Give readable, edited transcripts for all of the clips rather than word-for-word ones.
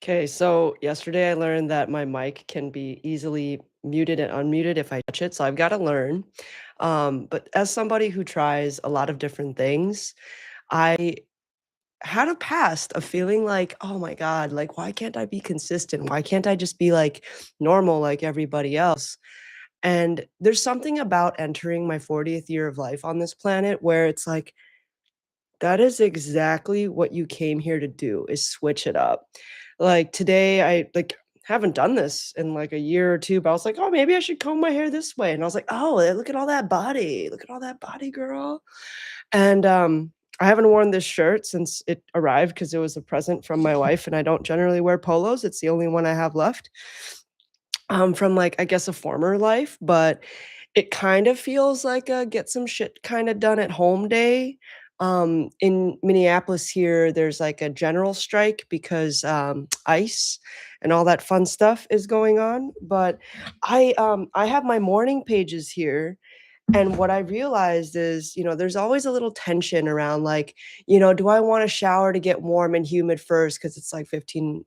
Okay, so yesterday I learned that my mic can be easily muted and unmuted if I touch it, so I've got to learn. But as somebody who tries a lot of different things, I had a past of feeling like, oh my God, like, why can't I be consistent? Why can't I just be like normal like everybody else? And there's something about entering my 40th year of life on this planet where it's like, that is exactly what you came here to do, is switch it up. Like, today, I, like, haven't done this in, like, a year or 2, but I was like, "Oh, maybe I should comb my hair this way," and I was like, "Oh, look at all that body. Look at all that body, girl." And, I haven't worn this shirt since it arrived because it was a present from my wife, and I don't generally wear polos. It's the only one I have left, from, like, I guess, a former life, but it kind of feels like a get some shit kinda done at home day. In Minneapolis here, there's, like, a general strike because, ICE and all that fun stuff is going on, but I have my morning pages here, and what I realized is, there's always a little tension around like, do I want to shower to get warm and humid first because it's like 15%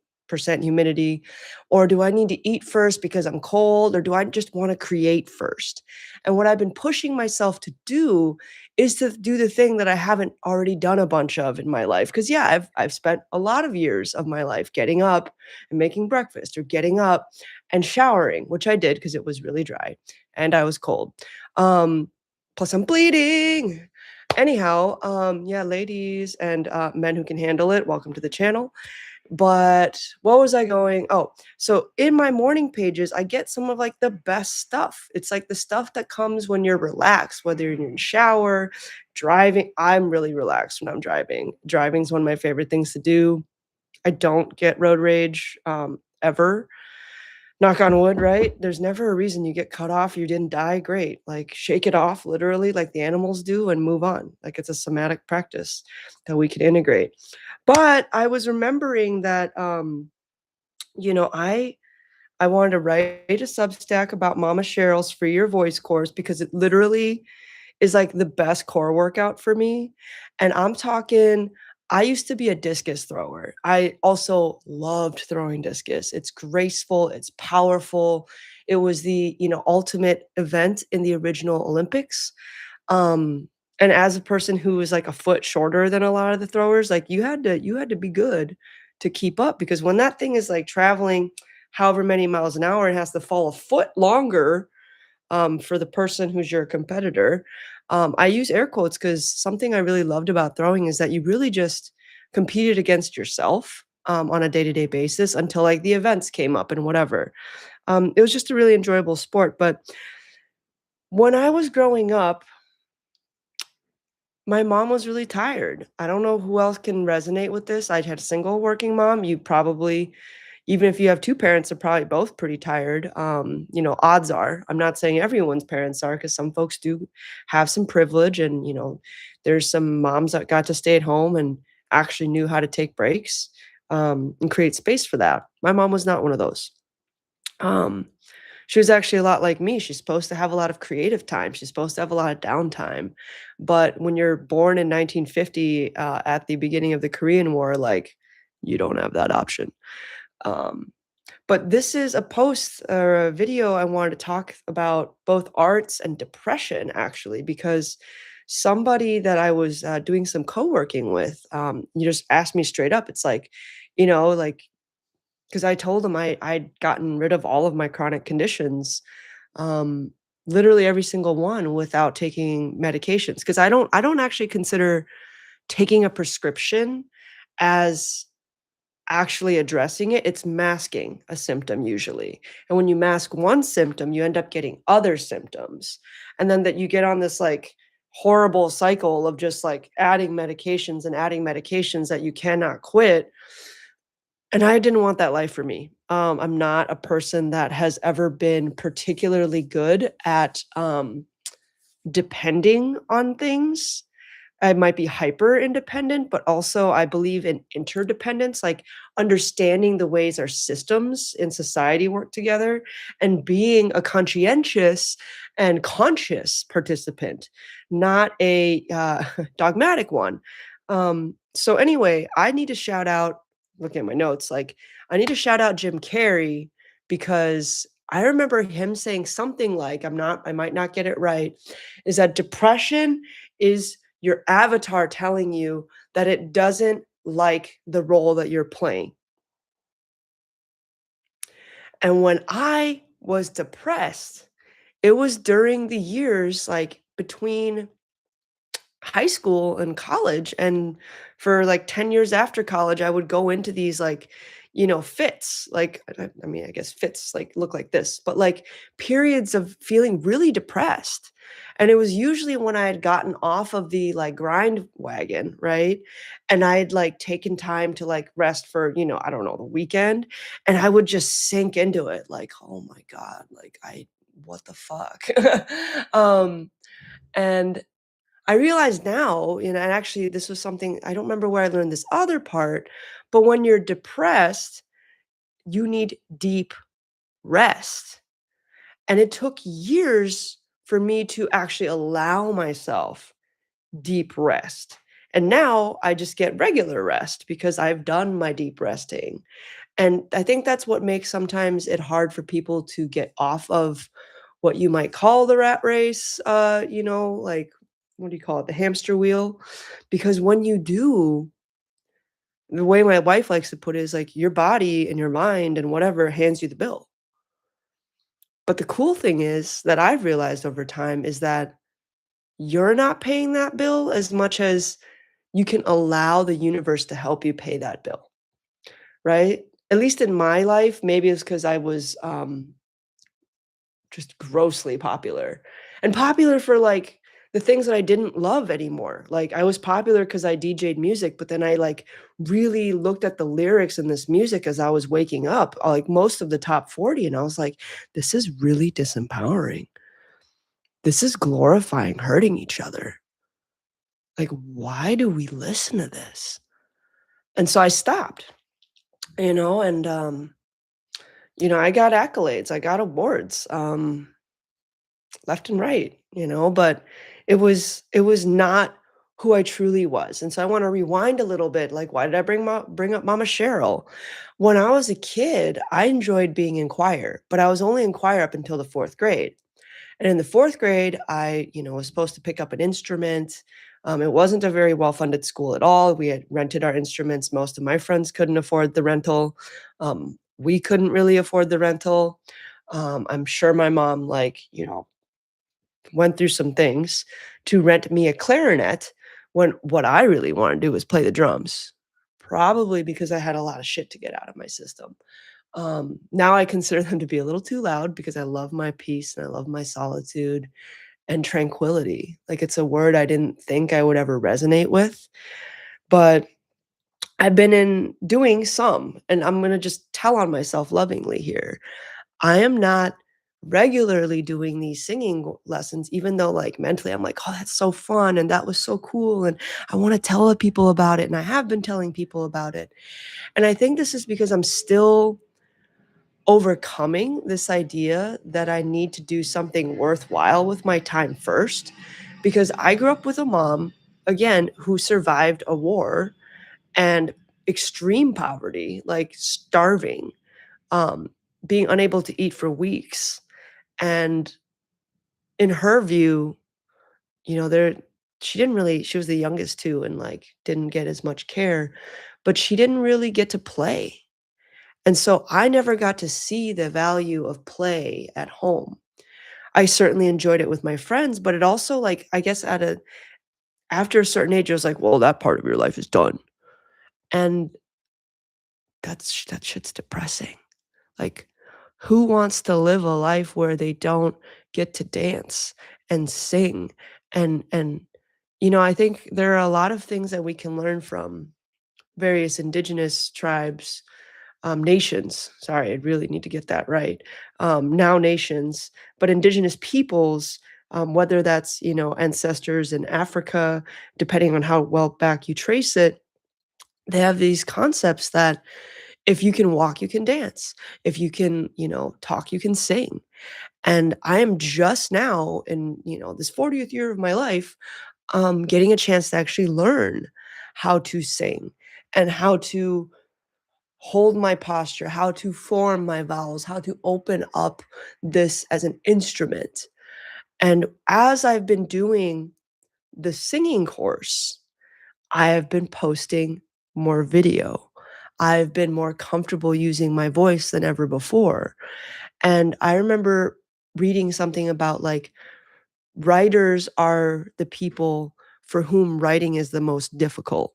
humidity? Or do I need to eat first because I'm cold? Or do I just want to create first? And what I've been pushing myself to do is to do the thing that I haven't already done a bunch of in my life. Because yeah, I've spent a lot of years of my life getting up and making breakfast or getting up and showering, which I did because it was really dry and I was cold. Um, Plus I'm bleeding. Anyhow, yeah, ladies and men who can handle it, welcome to the channel. But what was I going? Oh, so in my morning pages, I get some of like the best stuff. It's like the stuff that comes when you're relaxed, whether you're in the shower, driving. I'm really relaxed when I'm driving. Driving is one of my favorite things to do. I don't get road rage ever. Knock on wood, right? There's never a reason you get cut off, you didn't die, great. Like, shake it off literally like the animals do and move on. Like, it's a somatic practice that we can integrate. But I was remembering that, you know, I I wanted to write a Substack about Mama Cheryl's Free Your Voice course because it literally is like the best core workout for me. And I'm talking, I used to be a discus thrower. I also loved throwing discus. It's graceful, it's powerful. It was the, ultimate event in the original Olympics. Um, and as a person who was like a foot shorter than a lot of the throwers, like you had to be good to keep up because when that thing is like traveling however many miles an hour, it has to fall a foot longer for the person who's your competitor. I use air quotes because something I really loved about throwing is that you really just competed against yourself on a day-to-day basis until like the events came up and whatever. It was just a really enjoyable sport. But when I was growing up, my mom was really tired. I don't know who else can resonate with this. I had a single working mom. You probably, even if you have two parents, they're probably both pretty tired. Odds are. I'm not saying everyone's parents are, because some folks do have some privilege, and there's some moms that got to stay at home and actually knew how to take breaks and create space for that. My mom was not one of those. Um, she was actually a lot like me. She's supposed to have a lot of creative time. She's supposed to have a lot of downtime. But when you're born in 1950, at the beginning of the Korean War, like, you don't have that option. Um, but this is a post or a video I wanted to talk about both arts and depression, actually, because somebody that I was doing some co-working with, you just asked me straight up. It's like, like, because I told him I'd gotten rid of all of my chronic conditions, um, literally every single one without taking medications. Because I don't actually consider taking a prescription as actually addressing it. It's masking a symptom usually. And when you mask one symptom, you end up getting other symptoms. And then that you get on this like horrible cycle of just like adding medications that you cannot quit, and I didn't want that life for me. I'm not a person that has ever been particularly good at, depending on things. I might be hyper independent, but also I believe in interdependence, like understanding the ways our systems in society work together and being a conscientious and conscious participant, not a dogmatic one. So anyway, I need to shout out looking at my notes, like, I need to shout out Jim Carrey because I remember him saying something like, I might not get it right, is that depression is your avatar telling you that it doesn't like the role that you're playing. And when I was depressed, it was during the years, like, between high school and college, and for, like, 10 years after college, I would go into these, like, fits, like, I mean, I guess fits, like, look like this, but, like, periods of feeling really depressed, and it was usually when I had gotten off of the, like, grind wagon, right? And I had, like, taken time to, like, rest for, I don't know, the weekend, and I would just sink into it, like, "Oh my god, like, I what the fuck?" Um, and I realize now, and actually this was something I don't remember where I learned this other part, but when you're depressed, you need deep rest. And it took years for me to actually allow myself deep rest. And now I just get regular rest because I've done my deep resting. And I think that's what makes sometimes it hard for people to get off of what you might call the rat race, like, what do you call it? The hamster wheel. Because when you do, the way my wife likes to put it is like your body and your mind and whatever hands you the bill. But the cool thing is that I've realized over time is that you're not paying that bill as much as you can allow the universe to help you pay that bill, right? At least in my life, maybe it's because I was just grossly popular, and popular for, like, the things that I didn't love anymore. Like, I was popular because I DJ'd music, but then I, like, really looked at the lyrics in this music as I was waking up, like, most of the top 40, and I was like, "This is really disempowering. This is glorifying hurting each other. Like, why do we listen to this?" And so I stopped, and, I got accolades, I got awards, left and right, but it was not who I truly was. And so I want to rewind a little bit. Like, why did I bring up Mama Cheryl? When I was a kid, I enjoyed being in choir, but I was only in choir up until the 4th grade. And in the 4th grade, I, was supposed to pick up an instrument. It wasn't a very well-funded school at all. We had rented our instruments. Most of my friends couldn't afford the rental. We couldn't really afford the rental. I'm sure my mom, like, went through some things to rent me a clarinet when what I really wanted to do was play the drums, probably because I had a lot of shit to get out of my system. Now I consider them to be a little too loud because I love my peace and I love my solitude and tranquility. Like, it's a word I didn't think I would ever resonate with, but I've been in doing some, and I'm gonna just tell on myself lovingly here. I am not regularly doing these singing lessons, even though, like, mentally, I'm like, "Oh, that's so fun, and that was so cool, and I wanna tell the people about it," and I have been telling people about it. And I think this is because I'm still overcoming this idea that I need to do something worthwhile with my time first, because I grew up with a mom, again, who survived a war and extreme poverty, like starving, um, being unable to eat for weeks. And in her view, there she was the youngest too and, like, didn't get as much care, but she didn't really get to play. And so I never got to see the value of play at home. I certainly enjoyed it with my friends, but it also, like, I guess after a certain age, I was like, "Well, that part of your life is done." And that shit's depressing. Like, who wants to live a life where they don't get to dance and sing? And I think there are a lot of things that we can learn from various indigenous tribes, nations. Sorry, I really need to get that right. Now nations, but indigenous peoples, whether that's, ancestors in Africa, depending on how well back you trace it, they have these concepts that if you can walk, you can dance. If you can, talk, you can sing. And I am just now in, this 40th year of my life, getting a chance to actually learn how to sing and how to hold my posture, how to form my vowels, how to open up this as an instrument. And as I've been doing the singing course, I have been posting more video. I've been more comfortable using my voice than ever before. And I remember reading something about like writers are the people for whom writing is the most difficult.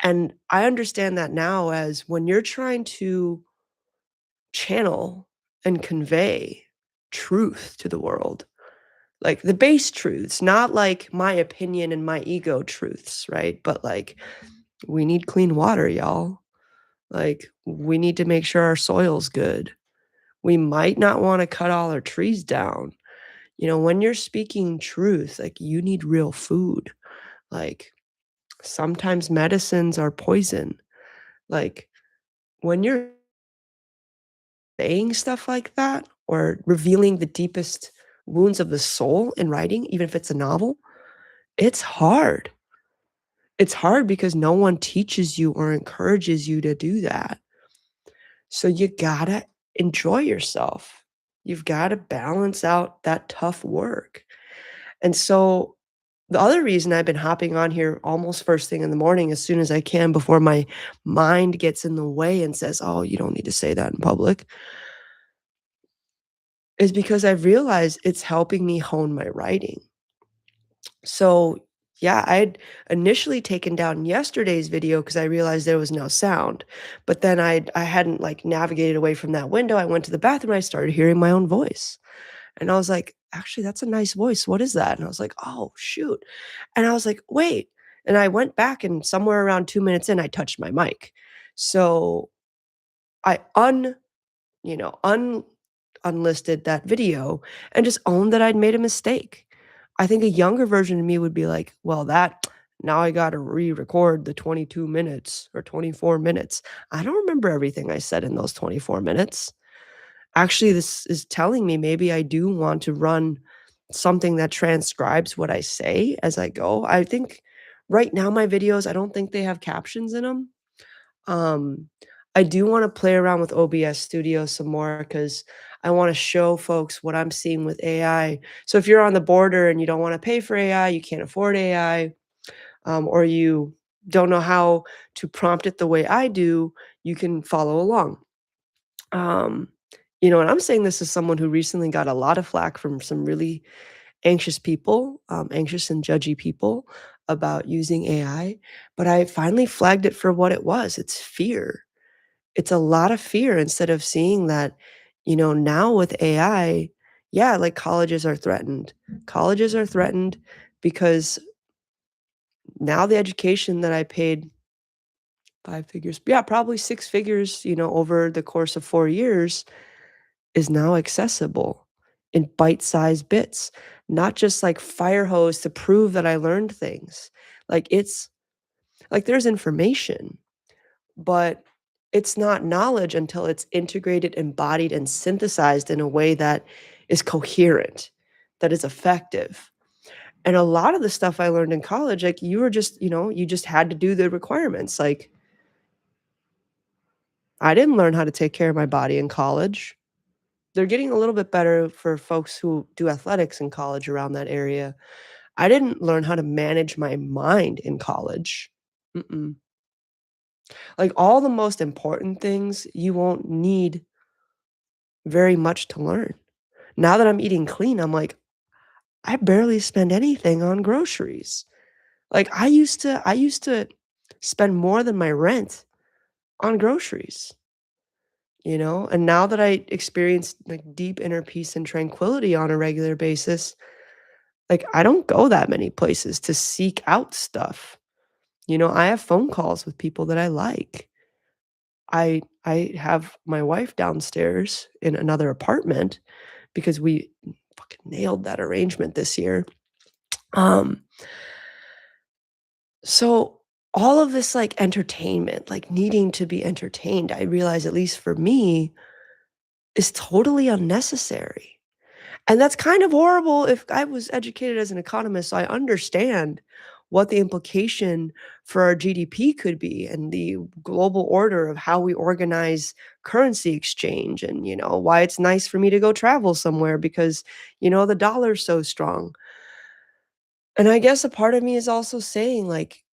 And I understand that now as when you're trying to channel and convey truth to the world, like the base truths, not like my opinion and my ego truths, right? But like, we need clean water, y'all. Like, we need to make sure our soil's good. We might not want to cut all our trees down. When you're speaking truth, like you need real food. Like sometimes medicines are poison. Like when you're saying stuff like that or revealing the deepest wounds of the soul in writing, even if it's a novel, it's hard. It's hard because no one teaches you or encourages you to do that. So you gotta enjoy yourself. You've got to balance out that tough work. And so the other reason I've been hopping on here almost first thing in the morning as soon as I can before my mind gets in the way and says, "Oh, you don't need to say that in public," is because I've realized it's helping me hone my writing. So, yeah, I'd initially taken down yesterday's video because I realized there was no sound. But then I hadn't like navigated away from that window. I went to the bathroom, I started hearing my own voice. And I was like, "Actually, that's a nice voice. What is that?" And I was like, "Oh, shoot." And I was like, "Wait." And I went back and somewhere around 2 minutes in, I touched my mic. So I you know, un unlisted that video and just owned that I'd made a mistake. I think a younger version of me would be like, "Well, that now I gotta re-record the 22 minutes or 24 minutes. I don't remember everything I said in those 24 minutes." Actually, this is telling me maybe I do want to run something that transcribes what I say as I go. I think right now my videos, I don't think they have captions in them. Um, I do wanna play around with OBS Studio some more because I wanna show folks what I'm seeing with AI. So if you're on the border and you don't wanna pay for AI, you can't afford AI, or you don't know how to prompt it the way I do, you can follow along. Um, and I'm saying this as someone who recently got a lot of flack from some really anxious people, anxious and judgy people about using AI, but I finally flagged it for what it was. It's fear. It's a lot of fear instead of seeing that, now with AI, yeah, like colleges are threatened. Colleges are threatened because now the education that I paid 5 figures, yeah, probably 6 figures, over the course of 4 years is now accessible in bite-sized bits, not just like fire hose to prove that I learned things. Like it's like there's information, but it's not knowledge until it's integrated, embodied, and synthesized in a way that is coherent, that is effective. And a lot of the stuff I learned in college, like you were just, you just had to do the requirements. Like I didn't learn how to take care of my body in college. They're getting a little bit better for folks who do athletics in college around that area. I didn't learn how to manage my mind in college. Mm-mm. Like, all the most important things, you won't need very much to learn. Now that I'm eating clean, I'm like, I barely spend anything on groceries. Like, I used to spend more than my rent on groceries, And now that I experience, like, deep inner peace and tranquility on a regular basis, like, I don't go that many places to seek out stuff. I have phone calls with people that I like. I have my wife downstairs in another apartment because we fucking nailed that arrangement this year. Um, so all of this, like, entertainment, like, needing to be entertained, I realize, at least for me, is totally unnecessary. And that's kind of horrible if I was educated as an economist, so I understand what the implication for our GDP could be and the global order of how we organize currency exchange and, why it's nice for me to go travel somewhere because, the dollar's so strong. And I guess a part of me is also saying, like,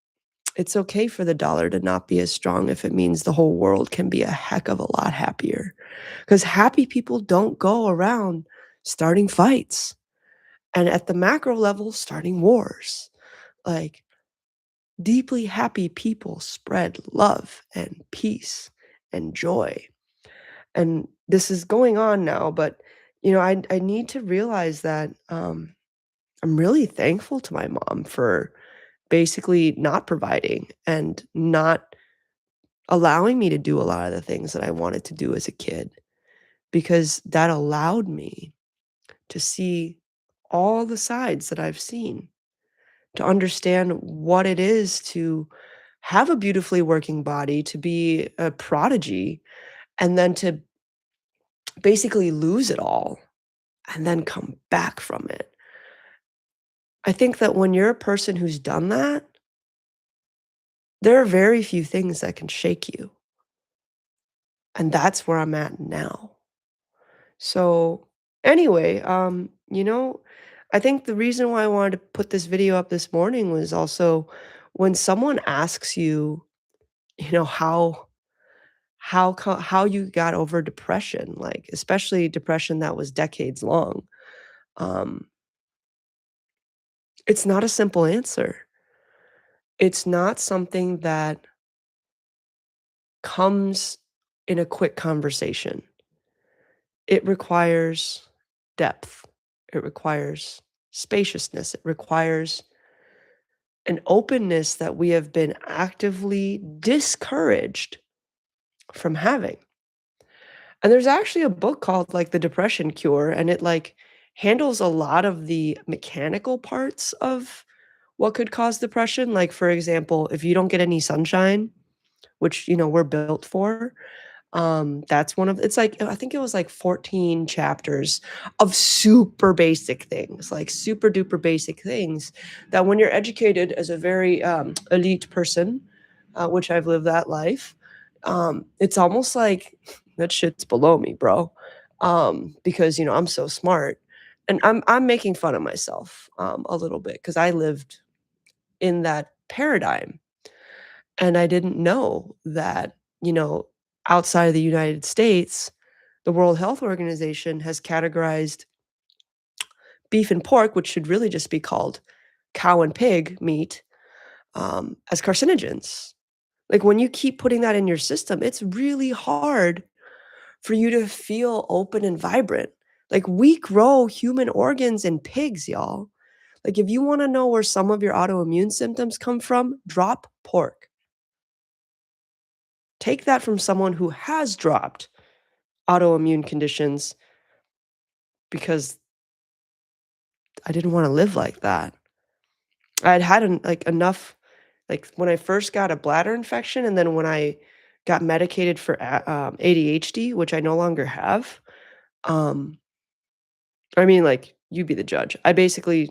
it's okay for the dollar to not be as strong if it means the whole world can be a heck of a lot happier. Because happy people don't go around starting fights and at the macro level, starting wars. Like, deeply happy people spread love and peace and joy. And this is going on now, but I need to realize that I'm really thankful to my mom for basically not providing and not allowing me to do a lot of the things that I wanted to do as a kid, because that allowed me to see all the sides that I've seen, to understand what it is to have a beautifully working body, to be a prodigy, and then to basically lose it all and then come back from it. I think that when you're a person who's done that, there are very few things that can shake you. And that's where I'm at now. So, anyway, I think the reason why I wanted to put this video up this morning was also when someone asks you, how you got over depression, like especially depression that was decades long. Um, it's not a simple answer. It's not something that comes in a quick conversation. It requires depth. It requires spaciousness. It requires an openness that we have been actively discouraged from having. And there's actually a book called like The Depression Cure, and it like handles a lot of the mechanical parts of what could cause depression. Like, for example, if you don't get any sunshine, which, we're built for, that's one of it's like I think it was like 14 chapters of super basic things, like super duper basic things that when you're educated as a very elite person, which I've lived that life, it's almost like that shit's below me, bro. Because I'm so smart, and I'm making fun of myself a little bit because I lived in that paradigm and I didn't know that, outside of the United States, the World Health Organization has categorized beef and pork, which should really just be called cow and pig meat, as carcinogens. Like, when you keep putting that in your system, it's really hard for you to feel open and vibrant. Like, we grow human organs in pigs, y'all. Like, if you wanna know where some of your autoimmune symptoms come from, drop pork. Take that from someone who has dropped autoimmune conditions because I didn't wanna live like that. I'd had enough, like, when I first got a bladder infection and then when I got medicated for ADHD, which I no longer have, um, I mean, like, you be the judge. I basically,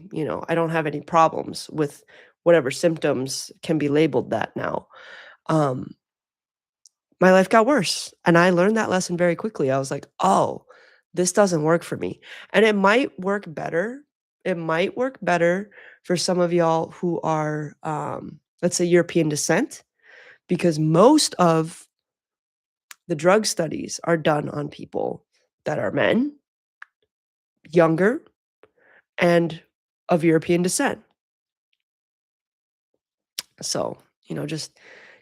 I don't have any problems with whatever symptoms can be labeled that now. Um, my life got worse, and I learned that lesson very quickly. I was like, "Oh, this doesn't work for me." And it might work better for some of y'all who are, let's say, European descent, because most of the drug studies are done on people that are men, younger, and of European descent. So, just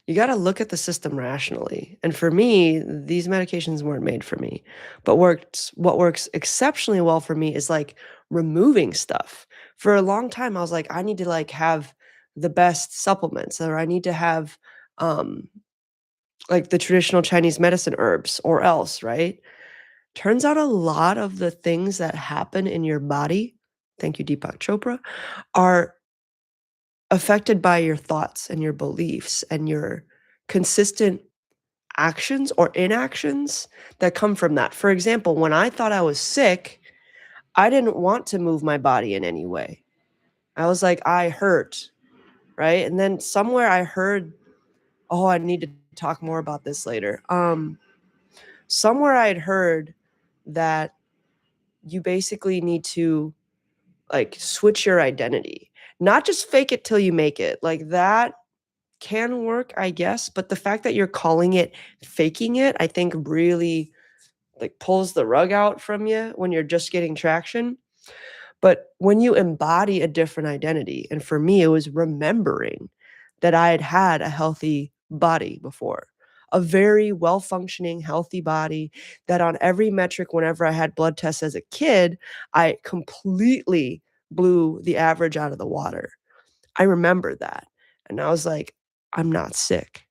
you got to look at the system rationally. And for me, these medications weren't made for me. But what works exceptionally well for me is like removing stuff. For a long time, I was like, I need to like have the best supplements, or I need to have um like the traditional Chinese medicine herbs or else, right? Turns out a lot of the things that happen in your body, thank you, Deepak Chopra, are affected by your thoughts and your beliefs and your consistent actions or inactions that come from that. For example, when I thought I was sick, I didn't want to move my body in any way. I was like, I hurt. right? And then somewhere I heard, oh, I need to talk more about this later. Somewhere I'd heard that you basically need to like switch your identity, not just fake it till you make it. Like that can work, I guess, but the fact that you're calling it faking it, I think really like pulls the rug out from you when you're just getting traction. But when you embody a different identity, and for me, it was remembering that I had had a healthy body before, a very well functioning, healthy body that on every metric, whenever I had blood tests as a kid, I completely blew the average out of the water. I remember that. And I was like, I'm not sick.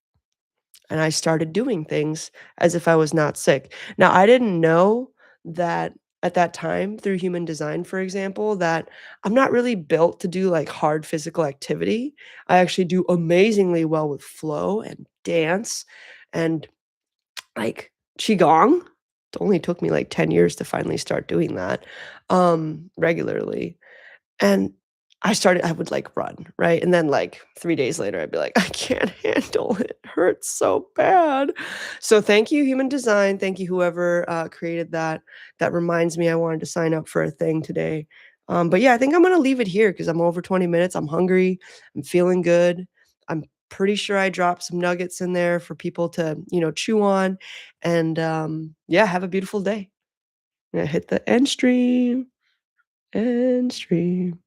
And I started doing things as if I was not sick. Now, I didn't know that at that time through human design, for example, that I'm not really built to do like hard physical activity. I actually do amazingly well with flow and dance and like qigong. It only took me like 10 years to finally start doing that regularly. And I would, like, run, right? And then, like, 3 days later, I'd be like, "I can't handle it. It hurts so bad." So, thank you, human design. Thank you, whoever, created that. That reminds me I wanted to sign up for a thing today. But, yeah, I think I'm gonna leave it here because 'cause I'm over 20 minutes. I'm hungry. I'm feeling good. I'm pretty sure I dropped some nuggets in there for people to, chew on. And, yeah, have a beautiful day. Yeah, hit the end stream. End stream.